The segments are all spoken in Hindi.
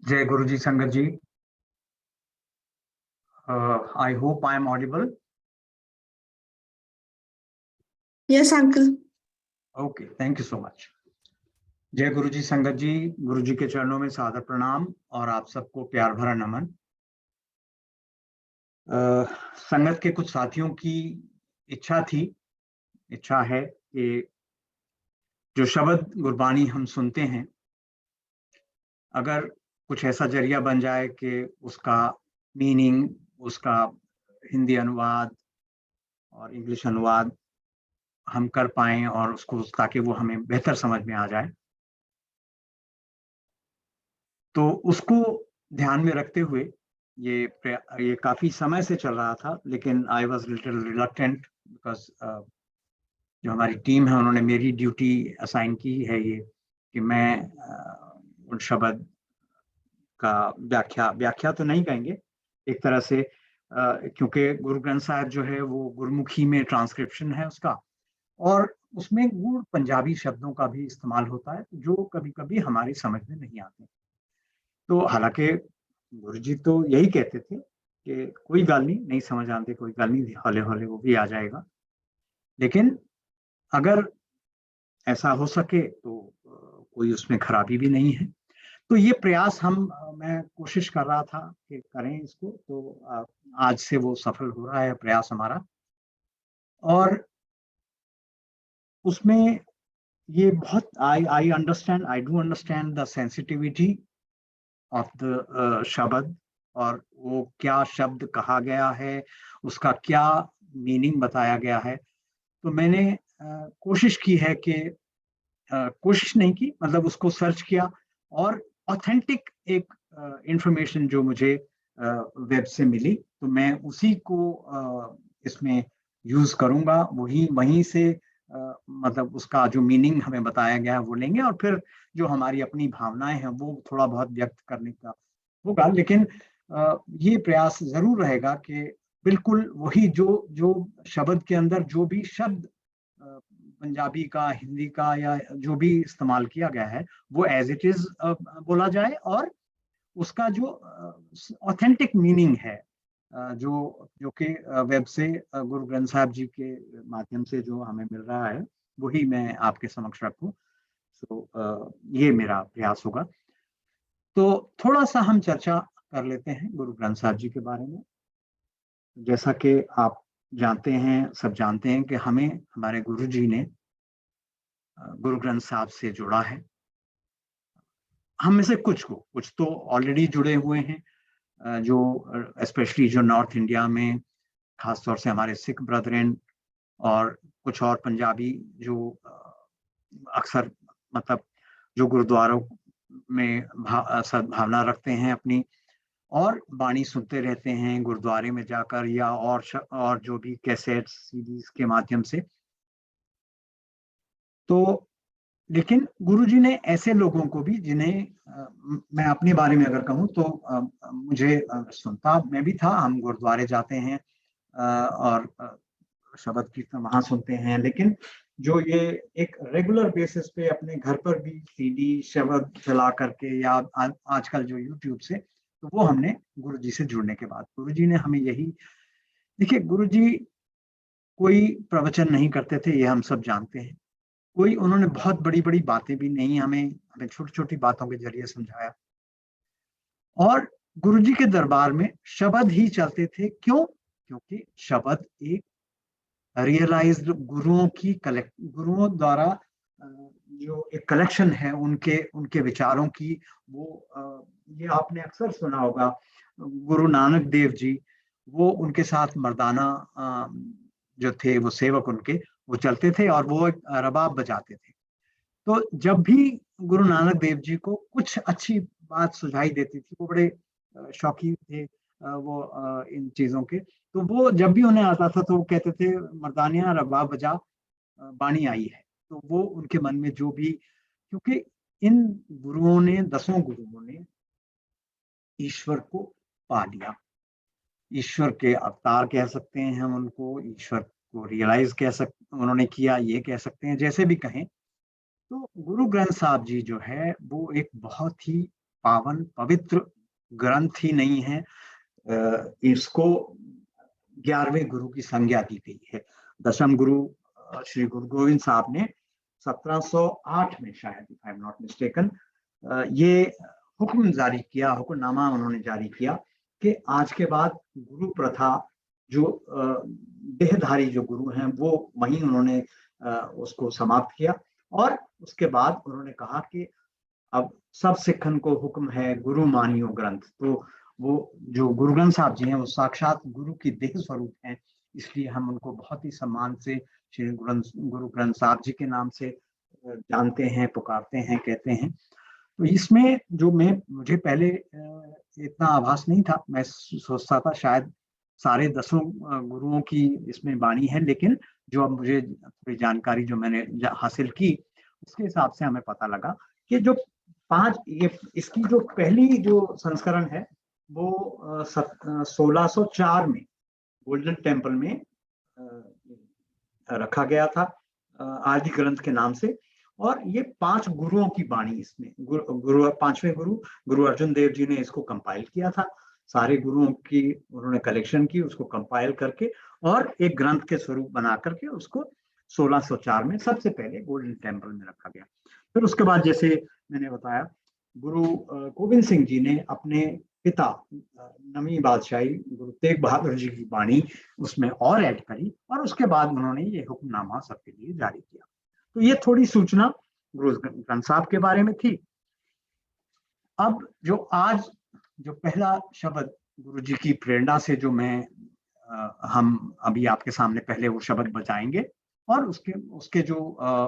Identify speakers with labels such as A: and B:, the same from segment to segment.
A: जय गुरु जी संगत जी। I hope I am audible.
B: Yes, uncle.
A: Okay, thank you so much. जय गुरु जी संगत जी, गुरु जी के चरणों में सादर प्रणाम और आप सबको प्यार भरा नमन। संगत के कुछ साथियों की इच्छा है कि जो शब्द गुरबानी हम सुनते हैं, अगर कुछ ऐसा जरिया बन जाए कि उसका मीनिंग, उसका हिंदी अनुवाद और इंग्लिश अनुवाद हम कर पाएं और उसको ताकि वो हमें बेहतर समझ में आ जाए, तो उसको ध्यान में रखते हुए ये काफी समय से चल रहा था, लेकिन I was little reluctant because जो हमारी टीम है उन्होंने मेरी ड्यूटी असाइन की है ये कि मैं उन शब्द का व्याख्या तो नहीं कहेंगे, एक तरह से क्योंकि गुरु ग्रंथ साहब जो है वो गुरमुखी में ट्रांसक्रिप्शन है उसका, और उसमें गुड़ पंजाबी शब्दों का भी इस्तेमाल होता है जो कभी कभी हमारी समझ में नहीं आते। तो हालांकि गुरु जी तो यही कहते थे कि कोई गल नहीं समझ आते, कोई गल नहीं, हौले हौले वो भी आ जाएगा। लेकिन अगर ऐसा हो सके तो कोई उसमें खराबी भी नहीं है। तो ये प्रयास मैं कोशिश कर रहा था कि करें इसको, तो आज से वो सफल हो रहा है प्रयास हमारा। और उसमें ये बहुत I understand, I do understand the sensitivity of the शब्द, और वो क्या शब्द कहा गया है, उसका क्या मीनिंग बताया गया है। तो मैंने कोशिश की है कि कोशिश नहीं की, मतलब उसको सर्च किया और ऑथेंटिक एक इंफॉर्मेशन जो मुझे वेब से मिली, तो मैं उसी को इसमें यूज करूंगा। वही वहीं से मतलब उसका जो मीनिंग हमें बताया गया है वो लेंगे, और फिर जो हमारी अपनी भावनाएं हैं वो थोड़ा बहुत व्यक्त करने का होगा। लेकिन ये प्रयास जरूर रहेगा कि बिल्कुल वही जो जो शब्द के अंदर जो भी शब्द पंजाबी का, हिंदी का या जो भी इस्तेमाल किया गया है वो एज इट इज बोला जाए, और उसका जो ऑथेंटिक मीनिंग है जो जो कि वेब से गुरु ग्रंथ साहब जी के माध्यम से जो हमें मिल रहा है वही मैं आपके समक्ष रखूं। ये मेरा प्रयास होगा। तो थोड़ा सा हम चर्चा कर लेते हैं गुरु ग्रंथ साहब जी के बारे में। जैसा कि आप जानते हैं, सब जानते हैं कि हमें हमारे गुरु जी ने गुरु ग्रंथ साहब से जुड़ा है। हम में से कुछ तो ऑलरेडी जुड़े हुए हैं, जो स्पेशली जो नॉर्थ इंडिया में, खासतौर से हमारे सिख ब्रदरन, और कुछ और पंजाबी जो अक्सर मतलब जो गुरुद्वारों में सद्भावना रखते हैं अपनी, और बाणी सुनते रहते हैं गुरुद्वारे में जाकर या और जो भी कैसेट सीडीज के माध्यम से। तो लेकिन गुरुजी ने ऐसे लोगों को भी जिन्हें मैं अपने बारे में अगर कहूँ तो मुझे सुनता मैं भी था, हम गुरुद्वारे जाते हैं और शब्द कीर्तन वहां सुनते हैं, लेकिन जो ये एक रेगुलर बेसिस पे अपने घर पर भी सीडी शब्द चला करके या आजकल जो यूट्यूब से, तो वो हमने गुरुजी से जुड़ने के बाद गुरुजी ने हमें यही, देखिए गुरुजी कोई प्रवचन नहीं करते थे, ये हम सब जानते हैं। कोई उन्होंने बहुत बड़ी बड़ी बातें भी नहीं, हमें छोटी छोटी बातों के जरिए समझाया। और गुरुजी के दरबार में शब्द ही चलते थे। क्यों? क्योंकि शब्द एक रियलाइज्ड गुरुओं द्वारा जो एक कलेक्शन है उनके उनके विचारों की, ये आपने अक्सर सुना होगा, गुरु नानक देव जी, वो उनके साथ मर्दाना जो थे वो सेवक उनके, वो चलते थे और वो एक रबाब बजाते थे। तो जब भी गुरु नानक देव जी को कुछ अच्छी बात सुझाई देती थी, वो बड़े शौकीन थे वो इन चीजों के, तो वो जब भी उन्हें आता था तो वो कहते थे मर्दानिया रबाब बजा, बाणी आई है। तो वो उनके मन में जो भी, क्योंकि इन गुरुओं ने, 10 गुरुओं ने ईश्वर को पा लिया, ईश्वर के अवतार कह सकते हैं हम उनको, ईश्वर को रियलाइज कह सकते उन्होंने किया, ये कह सकते हैं, जैसे भी कहें। तो गुरु ग्रंथ साहब जी जो है वो एक बहुत ही पावन पवित्र ग्रंथ ही नहीं है, इसको 11वें गुरु की संज्ञा दी गई है। दशम गुरु श्री गुरु गोविंद साहब ने 1708 में शायद, if I am not mistaken, ये हुक्म जारी किया, हुक्मनामा उन्होंने जारी किया कि आज के बाद गुरु प्रथा, जो देहधारी जो गुरु हैं वो वहीं उन्होंने उसको समाप्त किया। और उसके बाद उन्होंने कहा कि अब सब सिखन को हुक्म है गुरु मानियो ग्रंथ। तो वो जो गुरु ग्रंथ साहब जी हैं वो साक्षात गुरु की देह स्वरूप हैं, इसलिए हम उनको बहुत ही सम्मान से श्री गुरु ग्रंथ साहब जी के नाम से जानते हैं, पुकारते हैं, कहते हैं। तो इसमें जो मुझे पहले इतना आभास नहीं था, मैं सोचता था शायद सारे 10 गुरुओं की इसमें वाणी है, लेकिन जो अब मुझे थोड़ी जानकारी जो मैंने हासिल की उसके हिसाब से हमें पता लगा कि जो 5 इसकी जो पहली जो संस्करण है वो 1604 में गोल्डन टेम्पल में रखा गया था आदि ग्रंथ के नाम से। और ये 5 गुरुओं की वाणी, इसमें पांचवें गुरु अर्जुन देव जी ने इसको कंपाइल किया था। सारे गुरुओं की उन्होंने कलेक्शन की, उसको कंपाइल करके और एक ग्रंथ के स्वरूप बना करके उसको 1604 में सबसे पहले गोल्डन टेम्पल में रखा गया। फिर उसके बाद जैसे मैंने बताया, गुरु गोविंद सिंह जी ने अपने पिता नवी बादशाही गुरु तेग बहादुर जी की वाणी उसमें और ऐड करी और उसके बाद उन्होंने ये हुक्मनामा सबके लिए जारी किया। तो ये थोड़ी सूचना गुरु ग्रंथ साहब के बारे में थी। अब जो आज जो पहला शब्द गुरु जी की प्रेरणा से जो हम अभी आपके सामने पहले वो शब्द बजाएंगे और उसके जो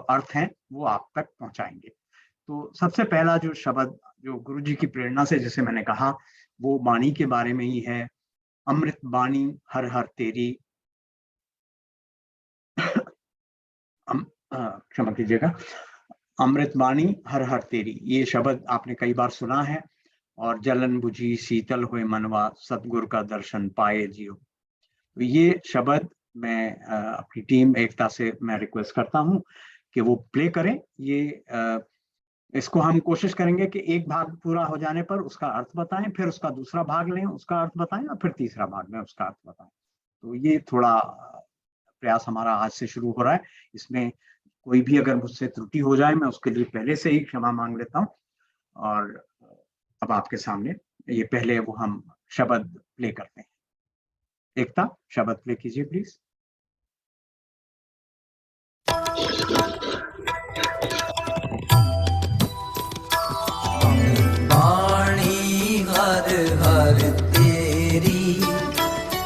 A: अर्थ हैं वो आप तक पहुंचाएंगे। तो सबसे पहला जो शब्द जो गुरु जी की प्रेरणा से, जैसे मैंने कहा, वो वाणी के बारे में ही है। अमृत वाणी हर हर तेरी, क्षमा कीजिएगा, अमृत वाणी हर हर तेरी, ये शब्द आपने कई बार सुना है। और जलन बुझी शीतल हुए मनवा, सतगुरु का दर्शन पाए जियो। तो ये शब्द मैं अपनी टीम एकता से मैं रिक्वेस्ट करता हूँ कि वो प्ले करें। ये इसको हम कोशिश करेंगे कि एक भाग पूरा हो जाने पर उसका अर्थ बताएं, फिर उसका दूसरा भाग लें, उसका अर्थ बताएं, और फिर तीसरा भाग में उसका अर्थ बताएं। तो ये थोड़ा प्रयास हमारा आज से शुरू हो रहा है। इसमें कोई भी अगर मुझसे त्रुटि हो जाए मैं उसके लिए पहले से ही क्षमा मांग लेता हूँ। और अब आपके सामने ये पहले वो हम शब्द प्ले करते हैं। एकता, शब्द प्ले कीजिए प्लीज।
C: वाणी हर हर तेरी,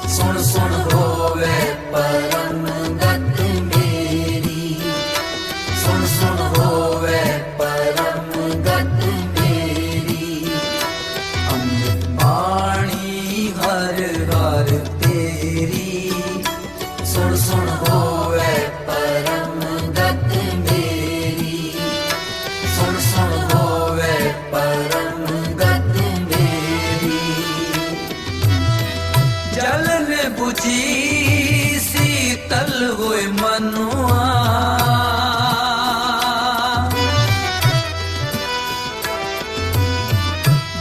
C: सुन सुन होवे परम गत मेरी, सुन सुन होवे परम गत मेरी। अमृत वाणी हर हर तेरी, सुन सुन होवे परम गत मेरी, सुन सुन होवे परम गत मेरी। जलन बुझी शीतल हुए मनुआ,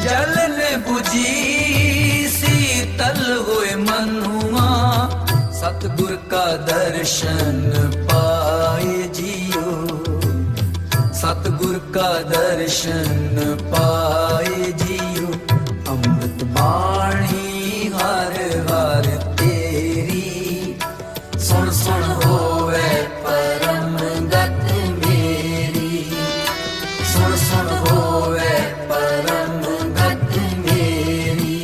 C: जलन बुझी शीतल हुए मनुआ, सतगुर का दर्शन पाए जियो, सतगुर का दर्शन पाए जियो। अमृत वाणी हर हर तेरी, सुन सुन होवे परम गत मेरी, सुन सुन होवे परम गत मेरी।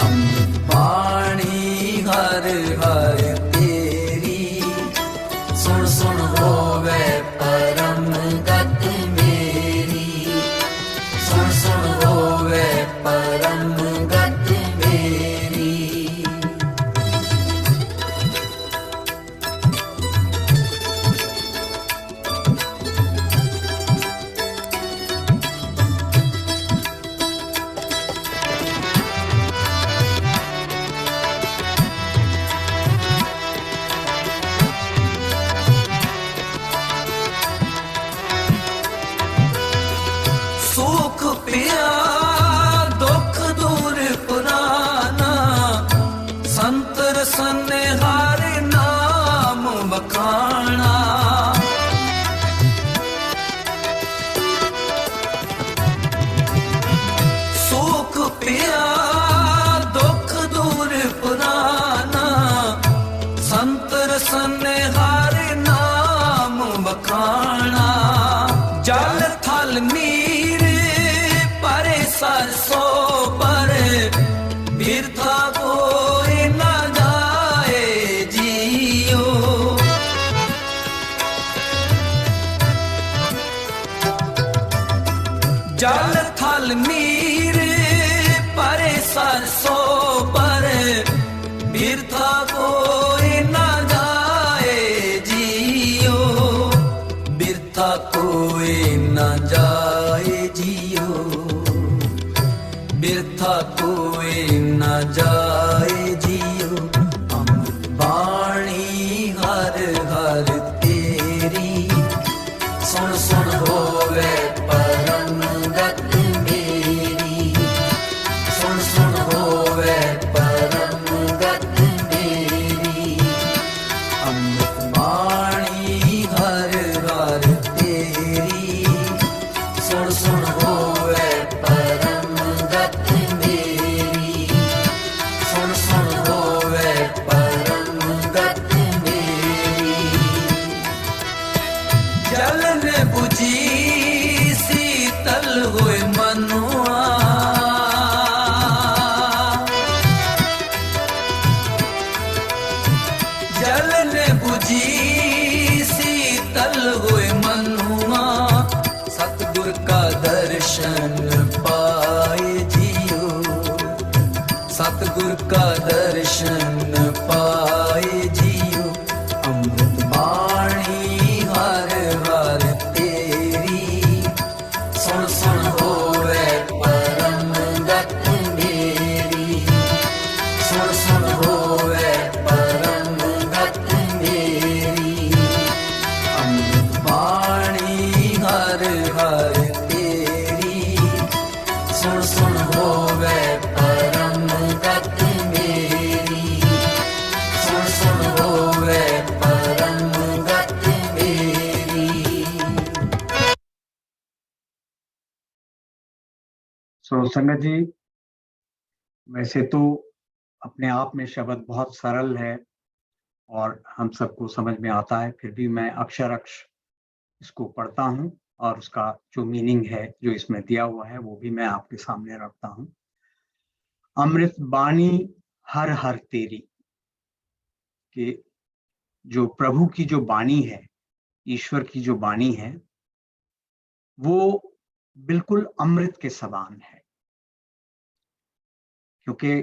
C: अमृत वाणी हर हर तेरी, सुन सुन होवे परम गत मेरी, सुन सुन हो बाणा जल थल नीर परे सरसों पर बिरथा कोई न जाए जियो जल थल नीर परे सरसों पर बिरथा कोई न जाए जियो बिरथा कोई न जाए जियो बिरथा कोई न जाए जियो अमृत बाणी हर हर तेरी सुन सुन होवे परम गत मेरी सुन सुन होवे परम गत मेरी अमृत बाणी हर हर तेरी सुन सुन होवे परम गत मेरी सुन सुन होवे परम गत मेरी जलन बुझी शीतल होए मनुआ जलन बुझी शीतल होए मनुआ सतगुर का दर्शन पाए जियो सतगुर का दर्शन पाए जियो अमृत बाणी हर हर तेरी सुन सुन होवे परम गत मेरी सुन सुन होवे परम गत मेरी अमृत बाणी हर हर तेरी सुन सुन होवे परम गत मेरी सुन सुन होवे परम गत मेरी
A: संगत जी, वैसे तो अपने आप में शब्द बहुत सरल है और हम सबको समझ में आता है, फिर भी मैं अक्षर अक्षर इसको पढ़ता हूँ और उसका जो मीनिंग है जो इसमें दिया हुआ है वो भी मैं आपके सामने रखता हूँ। अमृत बाणी हर हर तेरी, कि जो प्रभु की जो बाणी है, ईश्वर की जो बाणी है, वो बिल्कुल अमृत के समान है। क्योंकि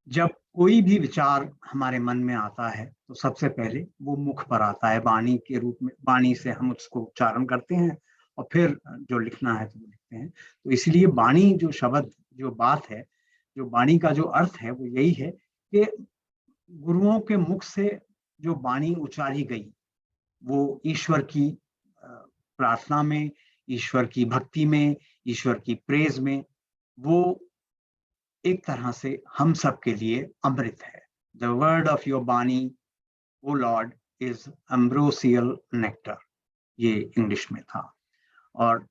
A: जब कोई भी विचार हमारे मन में आता है तो सबसे पहले वो मुख पर आता है, वाणी के रूप में, वाणी से हम उसको उच्चारण करते हैं और फिर जो लिखना है तो वो लिखते हैं। तो इसलिए वाणी जो शब्द, जो बात है, जो वाणी का जो अर्थ है वो यही है कि गुरुओं के मुख से जो वाणी उच्चारी गई वो ईश्वर की प्रार्थना में, ईश्वर की भक्ति में, ईश्वर की प्रेज में, वो एक तरह से हम सब के लिए अमृत है। The word of your Bani O lord is ambrosial nectar, ये इंग्लिश में था। और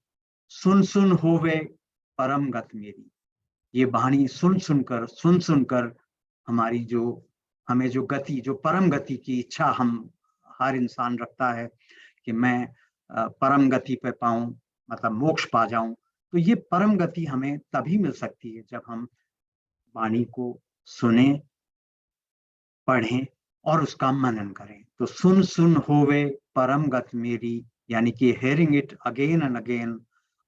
A: सुन सुन होवे परम गत मेरी, ये बाणी सुन सुनकर हमारी जो, हमें जो गति, जो परम गति की इच्छा हम हर इंसान रखता है कि मैं परम गति पे पाऊं, मतलब मोक्ष पा जाऊं, तो ये परम गति हमें तभी मिल सकती है जब हम वाणी को सुने, पढ़ें और उसका मनन करें। तो सुन सुन होवे परम गत मेरी, यानी कि hearing it again and again,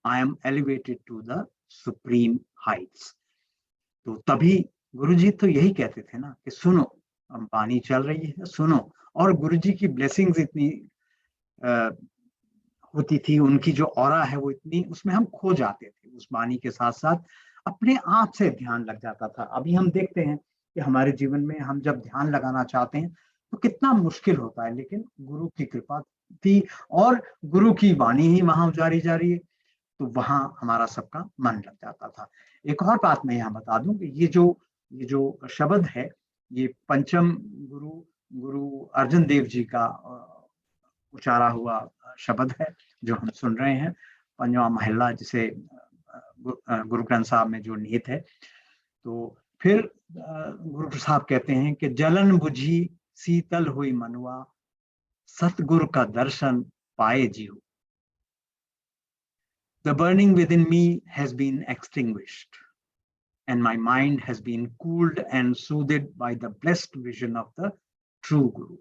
A: I am elevated to the supreme heights। तो तभी गुरुजी तो यही कहते थे ना कि सुनो, अब वाणी चल रही है, सुनो। और गुरुजी की ब्लेसिंग्स इतनी होती थी, उनकी जो ऑरा है वो इतनी, उसमें हम खो जाते थे। उस वाणी के साथ साथ अपने आप से ध्यान लग जाता था। अभी हम देखते हैं कि हमारे जीवन में हम जब ध्यान लगाना चाहते हैं तो कितना मुश्किल होता है, लेकिन गुरु की कृपा थी और गुरु की वाणी ही वहां उजारी जा रही है, तो वहां हमारा सबका मन लग जाता था। एक और बात मैं यहाँ बता दूं कि ये जो शब्द है, ये पंचम गुरु अर्जन देव जी का उचारा हुआ शब्द है जो हम सुन रहे हैं, पंजवा महला, जिसे गुरु ग्रंथ साहब में जो निहित है। तो फिर गुरु साहब कहते हैं कि जलन बुझी शीतल हुई मनुआ, सतगुरु का दर्शन पाए जीव। The burning within me has been extinguished, and my mind has been cooled and soothed by the blessed vision of the true Guru.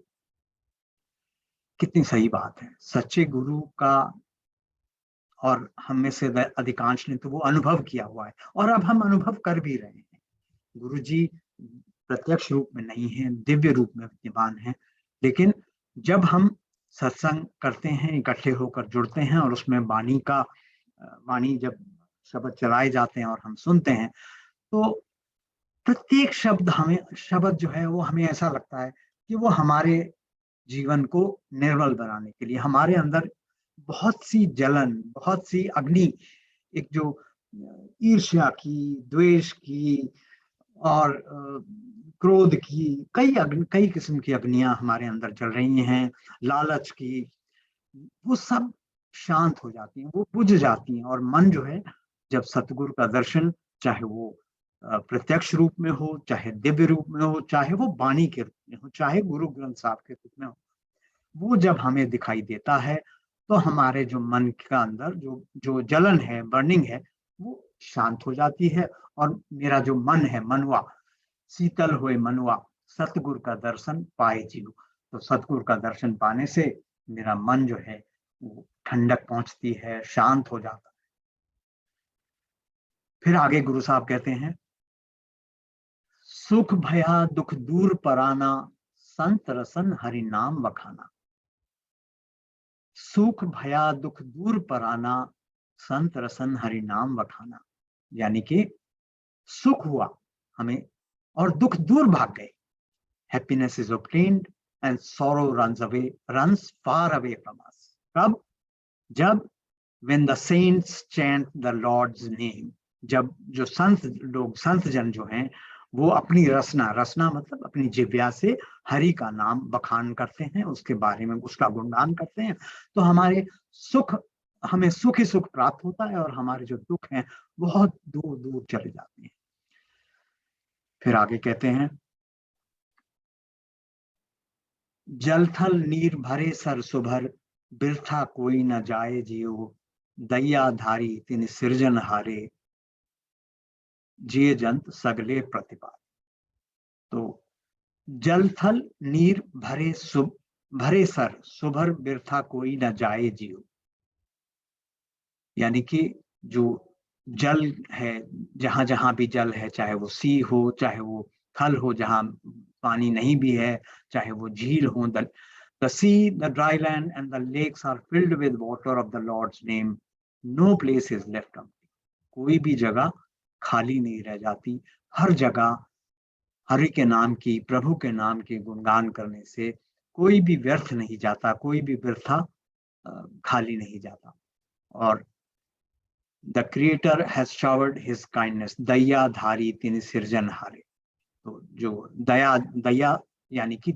A: कितनी सही बात है। सच्चे गुरु का, और हम में से अधिकांश ने तो वो अनुभव किया हुआ है, और अब हम अनुभव कर भी रहे हैं। गुरु जी प्रत्यक्ष रूप में नहीं है, दिव्य रूप में विद्यमान है, लेकिन जब हम सत्संग करते हैं, इकट्ठे होकर जुड़ते हैं, और उसमें वाणी जब शब्द चलाए जाते हैं और हम सुनते हैं, तो प्रत्येक शब्द जो है वो हमें ऐसा लगता है कि वो हमारे जीवन को निर्मल बनाने के लिए, हमारे अंदर बहुत सी जलन, बहुत सी अग्नि, एक जो ईर्ष्या की, द्वेष की और क्रोध की, कई किस्म की अग्नियां हमारे अंदर जल रही हैं, लालच की, वो सब शांत हो जाती हैं, वो बुझ जाती हैं। और मन जो है, जब सतगुरु का दर्शन, चाहे वो प्रत्यक्ष रूप में हो, चाहे दिव्य रूप में हो, चाहे वो वाणी के रूप में हो, चाहे गुरु ग्रंथ साहब के रूप में हो, वो जब हमें दिखाई देता है तो हमारे जो मन का अंदर जो जलन है, बर्निंग है, वो शांत हो जाती है। और मेरा जो मन है, मनवा शीतल हुए मनवा, सतगुरु का दर्शन पाए जीव। तो सतगुरु का दर्शन पाने से मेरा मन जो है वो ठंडक पहुंचती है, शांत हो जाता है। फिर आगे गुरु साहब कहते हैं, सुख भया दुख दूर पराना, संत रसन हरि नाम बखाना। सुख भया दुख दूर पराना, संत रसन हरि नाम बखाना। यानी कि सुख हुआ हमें और दुख दूर भाग गए। Happiness is obtained and sorrow runs far away from us. कब? जब when the saints chant the Lord's name, जब जो संत जन जो हैं वो अपनी रसना मतलब अपनी जिह्वा से हरि का नाम बखान करते हैं, उसके बारे में उसका गुणगान करते हैं, तो हमें सुख ही सुख प्राप्त होता है, और हमारे जो दुख हैं बहुत दूर दूर चले जाते हैं। फिर आगे कहते हैं, जल थल नीर भरे सर सुभर, बिरथा कोई न जाए जियो, दैया धारी तिन सृजन हारे, जिये जंत सगले प्रतिपा। तो जल थल नीर भरे सर सुभर, बिरथा कोई न जाए जियो। यानी कि जो जल है, जहां जहां भी जल है, चाहे वो सी हो, चाहे वो थल हो जहां पानी नहीं भी है, चाहे वो झील हो, the sea, the dry land and the lakes are filled with water of the Lord's name. No place is left empty. कोई भी जगह खाली नहीं रह जाती, हर जगह हरि के नाम की, प्रभु के नाम के गुणगान करने से कोई भी व्यर्थ नहीं जाता, कोई भी वृथा खाली नहीं जाता। और the creator has showered his kindness, दया धारी तिन सृजन हारे। तो जो दया यानी कि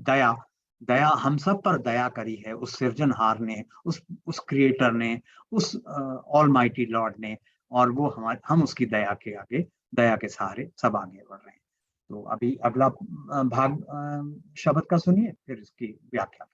A: दया हम सब पर दया करी है उस सृजनहार ने, उस क्रिएटर ने, उस ऑलमाइटी लॉर्ड ने, और वो हम उसकी दया के आगे, दया के सहारे सब आगे बढ़ रहे हैं। तो अभी अगला भाग शब्द का सुनिए, फिर इसकी व्याख्या।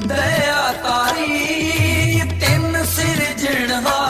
C: दया तारी तिन सिरजनहारे,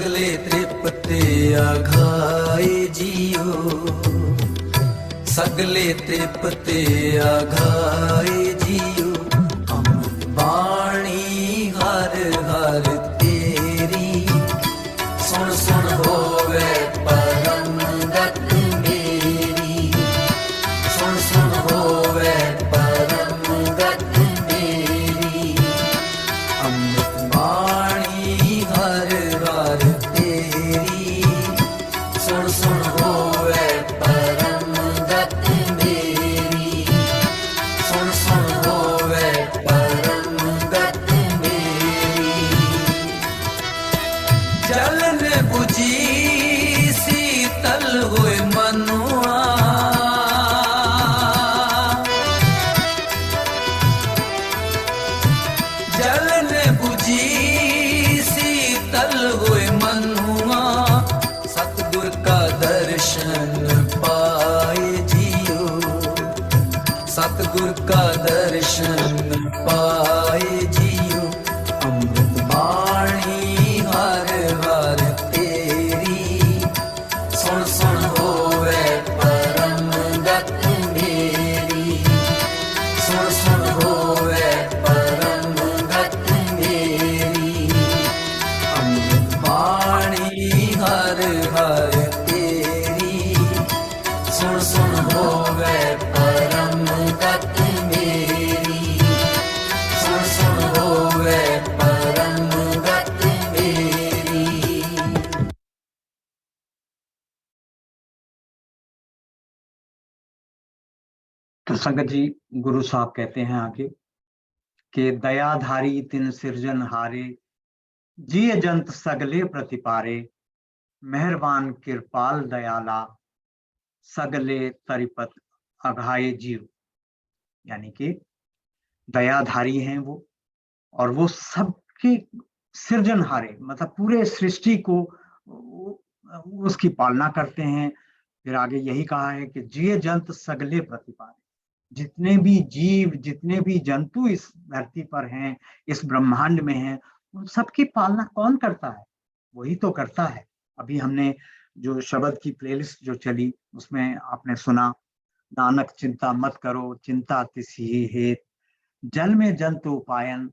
C: सगले तृप्ते आघाए जियो, सगले तृप्ते आघाए जियो। अमृत बाणी हर हर तेरी, सुन सुन होवे परम गत मेरी, सुन सुन होवे परम गत मेरी। अमृत बाणी हर हर तेरी, सुन सुन होवे परम गत मेरी, सुन सुन होवे परम गत मेरी। जल ने बुझी शीतल हुए मनुआ, जल ने बुझी शीतल हुए मनुआ। सतगुर का दर्शन पाए जियो, सतगुर का दर्शन पाए जियो। अमृत बाणी हर हर तेरी, सुन सुन होवे परम गत मेरी, सुन सुन होवे परम गत मेरी। अमृत बाणी हर हर तेरी, सुन सुन होवे परम गत मेरी, सुन सुन होवे परम गत मेरी।
A: तो संगत जी, गुरु साहब कहते हैं आगे कि दयाधारी तिन सिरजन हारे, जिय जंत सगले प्रतिपारे। मेहरबान कृपाल दयाला, सगले तरिपत अघाये जीव। यानी कि दयाधारी हैं वो, और वो सबके सृजनहारे, मतलब पूरे सृष्टि को उसकी पालना करते हैं। फिर आगे यही कहा है कि जिय जंत सगले प्रतिपारे। जितने भी जीव, जितने भी जंतु इस धरती पर हैं, इस ब्रह्मांड में हैं, उन सबकी पालना कौन करता है? वही तो करता है। अभी हमने जो शब्द की प्लेलिस्ट जो चली उसमें आपने सुना, नानक चिंता मत करो, चिंता तिसी हेत, जल में जंतु पायन,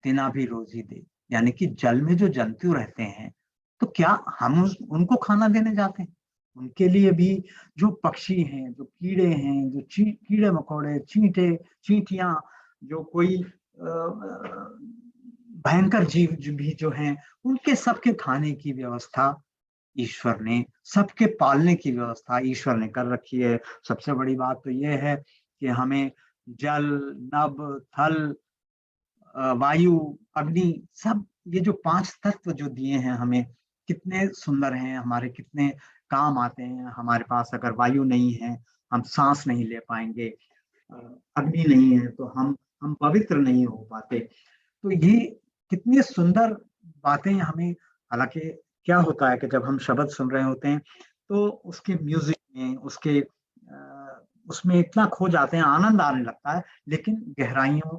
A: तिना भी रोजी दे। यानी कि जल में जो जंतु रहते हैं, तो क्या हम उनको खाना देने जाते हैं? उनके लिए भी जो पक्षी हैं, जो कीड़े हैं, जो कीड़े मकोड़े, चींटे, चींटियां, जो कोई भयंकर जीव भी जो हैं, उनके सबके खाने की व्यवस्था ईश्वर ने, सबके पालने की व्यवस्था ईश्वर ने कर रखी है। सबसे बड़ी बात तो यह है कि हमें जल, नभ, थल, वायु, अग्नि, सब ये जो 5 तत्व जो दिए हैं हमें, कितने सुंदर हैं, हमारे कितने काम आते हैं। हमारे पास अगर वायु नहीं है, हम सांस नहीं ले पाएंगे, अग्नि नहीं है तो हम पवित्र नहीं हो पाते। तो ये कितनी सुंदर बातें हमें, हालांकि क्या होता है कि जब हम शब्द सुन रहे होते हैं तो उसके म्यूजिक में, उसके उसमें इतना खो जाते हैं, आनंद आने लगता है, लेकिन गहराइयों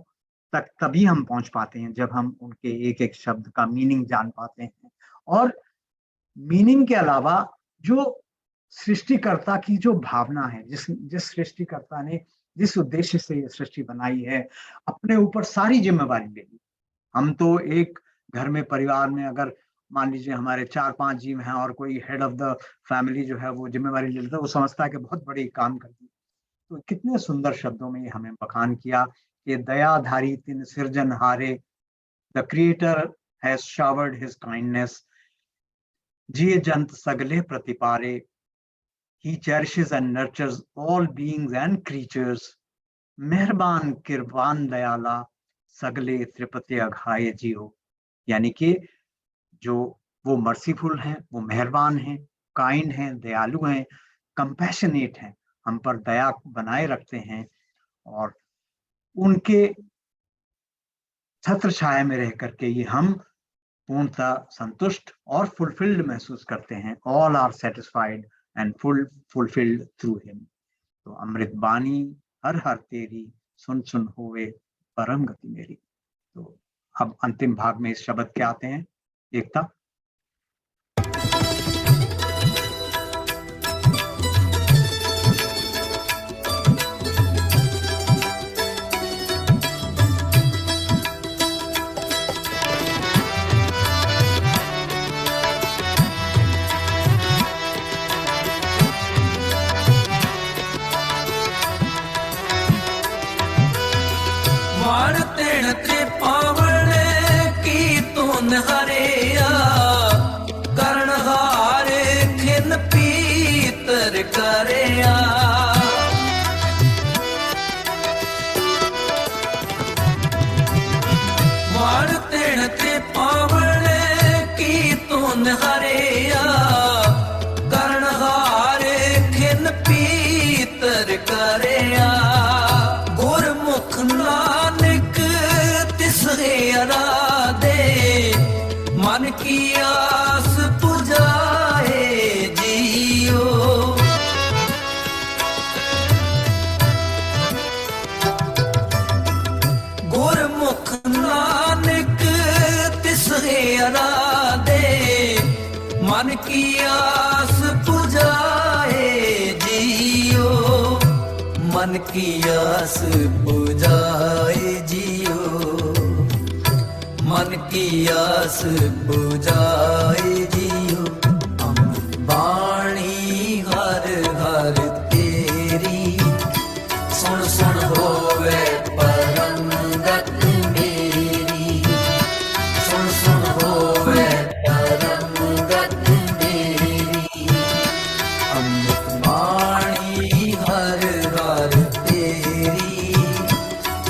A: तक तभी हम पहुंच पाते हैं जब हम उनके एक एक शब्द का मीनिंग जान पाते हैं। और मीनिंग के अलावा जो सृष्टिकर्ता की जो भावना है, जिस सृष्टिकर्ता ने जिस उद्देश्य से ये सृष्टि बनाई है, अपने ऊपर सारी जिम्मेवारी ले ली। हम तो एक घर में, परिवार में अगर मान लीजिए हमारे 4-5 जीव हैं और कोई हेड ऑफ द फैमिली जो है वो जिम्मेवारी ले लेता है, वो समझता है कि बहुत बड़ी काम कर दी। तो कितने सुंदर शब्दों में हमें बखान किया कि दयाधारी तिन सिरजनहारे, the creator has showered his kindness, जिय जंत सगले प्रतिपारे, he cherishes and nurtures all beings and creatures, मेहरबान कृपान दयाला, सगले त्रिपति अघाये जियो। यानी कि जो वो मर्सीफुल हैं, वो मेहरबान हैं, काइंड हैं, दयालु हैं, कंपैशनेट हैं, हम पर दया बनाए रखते हैं, और उनके छत्र छाया में रह करके ये हम पूर्णतः संतुष्ट और फुलफिल्ड महसूस करते हैं। All are satisfied and fulfilled through him. तो अमृत बानी हर हर तेरी, सुन सुन होवे परम गति मेरी। तो अब अंतिम भाग में इस शब्द के आते हैं, एकता।
C: हरिया करण हार खिन पीतर करिया वाण तिण ते पावण की तुन हरिया करण हार खिन पीतर करिया गुरमुख नानक तिसरे अराधे मन की आस पुजाए जियो गुरमुख नानक तिसरे अराधे मन की आस पुजाए जियो मन की आस पुजाए जियो मन की आस पुजाए जियो अमृत बाणी हर हर तेरी सुन सुन होवे परम गत मेरी सुन सुन होवे परम गत मेरी अमृत बाणी हर हर तेरी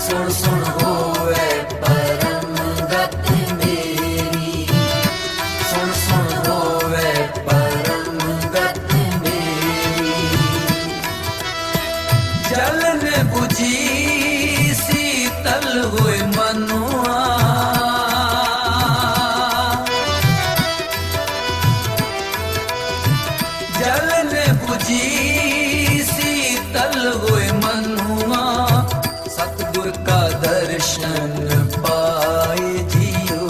C: सुन सुन होवे परम गत मेरी सुन सुन होवे परम गत मेरी जलन बुझी शीतल हुए मनुआ जलन बुझी शीतल हुए मनुआ सतगुर का दर्शन पाए जियो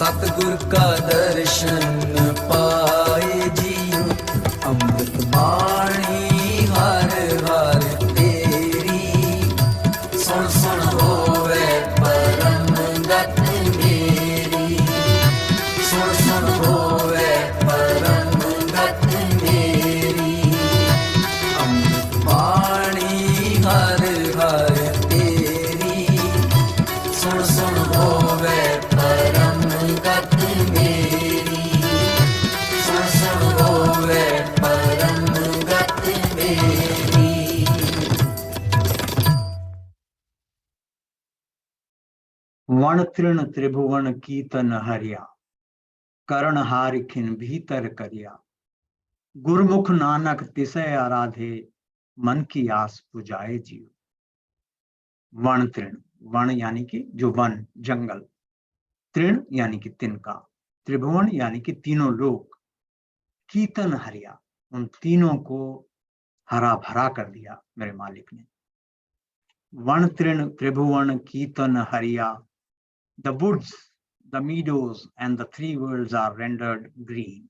C: सतगुर का दर्शन पाए जियो अमृत बाणी हर हर तेरी सुन सुन होवे परम गत मेरी सुन सुन होवे परम गत मेरी अमृत बाणी हर हर तेरी सुन सुन होवे परम गत मेरी सुन सुन होवे परम गत मेरी
A: वण तृण त्रिभुवन कीर्तन हरिया करण हार खिन भीतर करिया गुरमुख नानक तिसय आराधे मन की आस पुजाए जियो वण तृण वण यानी कि जो वन जंगल तृण यानी कि तिनका त्रिभुवन यानी कि तीनों लोक कीर्तन हरिया उन तीनों को हरा भरा कर दिया मेरे मालिक ने वन तृण त्रिभुवन कीर्तन हरिया the woods the meadows and the three worlds are rendered green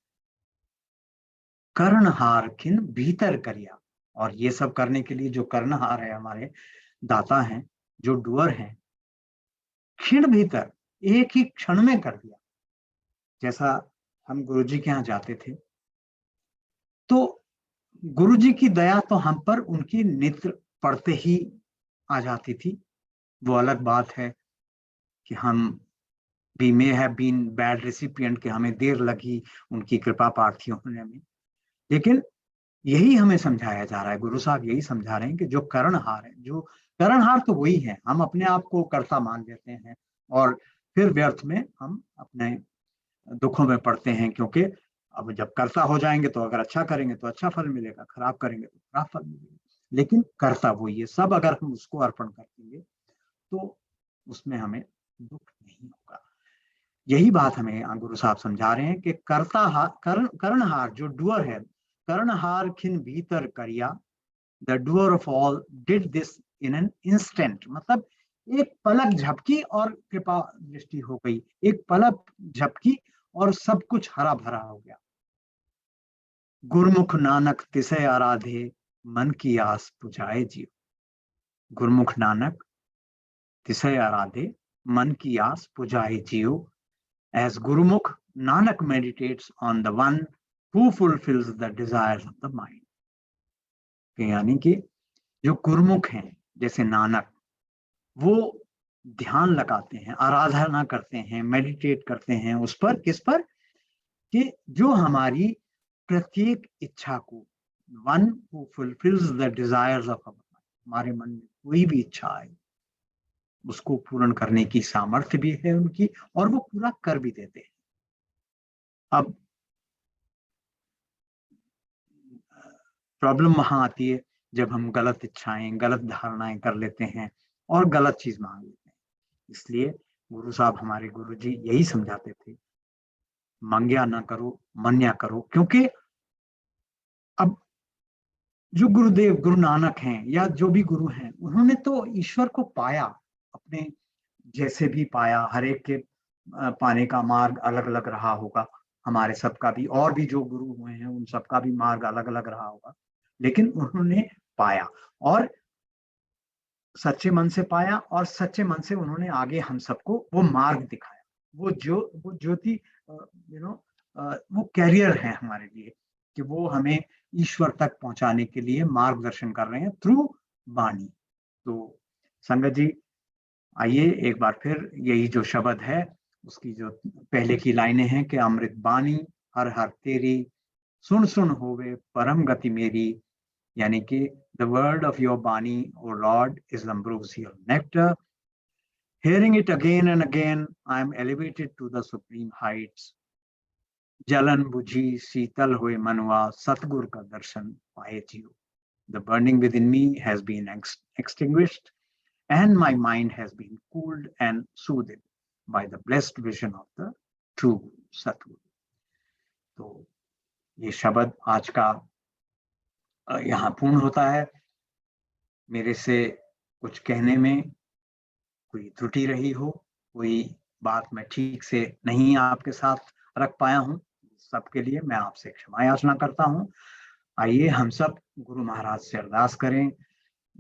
A: कर्णहार खिन भीतर करिया और ये सब करने के लिए जो कर्णहार है हमारे दाता हैं जो डुअर हैं क्षण भीतर एक ही क्षण में कर दिया जैसा हम गुरुजी के यहाँ जाते थे तो गुरुजी की दया तो हम पर उनकी नेत्र पड़ते ही आ जाती थी वो अलग बात है कि हम भी may have been bad recipient कि हमें देर लगी उनकी कृपा प्रार्थी होने में लेकिन यही हमें समझाया जा रहा है गुरु साहब यही समझा रहे हैं कि जो कर्णहार है जो कर्णहार तो वही है हम अपने आप को कर्ता मान लेते हैं और फिर व्यर्थ में हम अपने दुखों में पड़ते हैं क्योंकि अब जब कर्ता हो जाएंगे तो अगर अच्छा करेंगे तो अच्छा फल मिलेगा खराब करेंगे तो खराब फल मिलेगा लेकिन कर्ता वही है सब अगर हम उसको अर्पण कर देंगे तो उसमें हमें दुख नहीं होगा यही बात हमें गुरु साहब समझा रहे हैं कि कर्णहार जो डुअर है कर्णहार खिन भीतर करिया the doer of all did this in an instant मतलब एक पलक झपकी और कृपा दृष्टि हो गई एक पलक झपकी और सब कुछ हरा भरा हो गया गुरमुख नानक तिसय आराधे मन की आस पुजाए जियो गुरमुख नानक तिसय आराधे मन की आस पुजाए जियो as Gurumukh Nanak meditates on the one who fulfills the desires of the mind यानी कि जो गुरुमुख हैं जैसे नानक वो ध्यान लगाते हैं, आराधना करते हैं, मेडिटेट करते हैं उस पर, किस पर, कि जो हमारी प्रत्येक इच्छा को, one who fulfils the desires of our, हमारे मन में कोई भी इच्छा है उसको पूर्ण करने की सामर्थ्य भी है उनकी, और वो पूरा कर भी देते हैं। अब प्रॉब्लम वहां आती है जब हम गलत इच्छाएं, गलत धारणाएं कर लेते हैं और गलत चीज मांग लेते हैं। इसलिए गुरु साहब, हमारे गुरु जी यही समझाते थे, मांग्या ना करो, मन्या करो। क्योंकि अब जो गुरुदेव, गुरु नानक हैं या जो भी गुरु हैं, उन्होंने तो ईश्वर को पाया, अपने जैसे भी पाया, हर एक के पाने का मार्ग अलग अलग रहा होगा, हमारे सबका भी, और भी जो गुरु हुए हैं उन सबका भी मार्ग अलग अलग रहा होगा, लेकिन उन्होंने पाया और सच्चे मन से पाया, और सच्चे मन से उन्होंने आगे हम सबको वो मार्ग दिखाया। वो ज्योति, वो कैरियर है हमारे लिए, कि वो हमें ईश्वर तक पहुंचाने के लिए मार्गदर्शन कर रहे हैं थ्रू वाणी। तो संगत जी, आइए एक बार फिर यही जो शब्द है उसकी जो पहले की लाइनें हैं कि अमृत बानी हर हर तेरी, सुन सुन होवे परम गति मेरी, यानी कि the word of your Bani O lord is ambrosial nectar, hearing it again and again I am elevated to the supreme heights, जलन बुझी शीतल हुए मनवा सतगुर का दर्शन पाए जियो, the burning within me has been extinguished and my mind has been cooled and soothed by the blessed vision of the true Satguru. तो ये शब्द आज का यहाँ पूर्ण होता है। मेरे से कुछ कहने में कोई त्रुटि रही हो, कोई बात मैं ठीक से नहीं आपके साथ रख पाया हूँ, सबके लिए मैं आपसे क्षमा याचना करता हूँ। आइए हम सब गुरु महाराज से अरदास करें,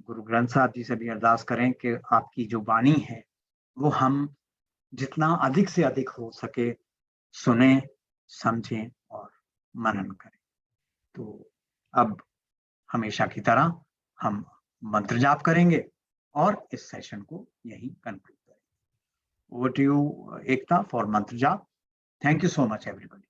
A: गुरु ग्रंथ साहब जी से भी अरदास करें कि आपकी जो वाणी है वो हम जितना अधिक से अधिक हो सके सुने, समझें और मनन करें। तो अब हमेशा की तरह हम मंत्र जाप करेंगे और इस सेशन को यहीं कंक्लूड करेंगे। Over to you Ekta for मंत्र जाप। Thank you so much everybody.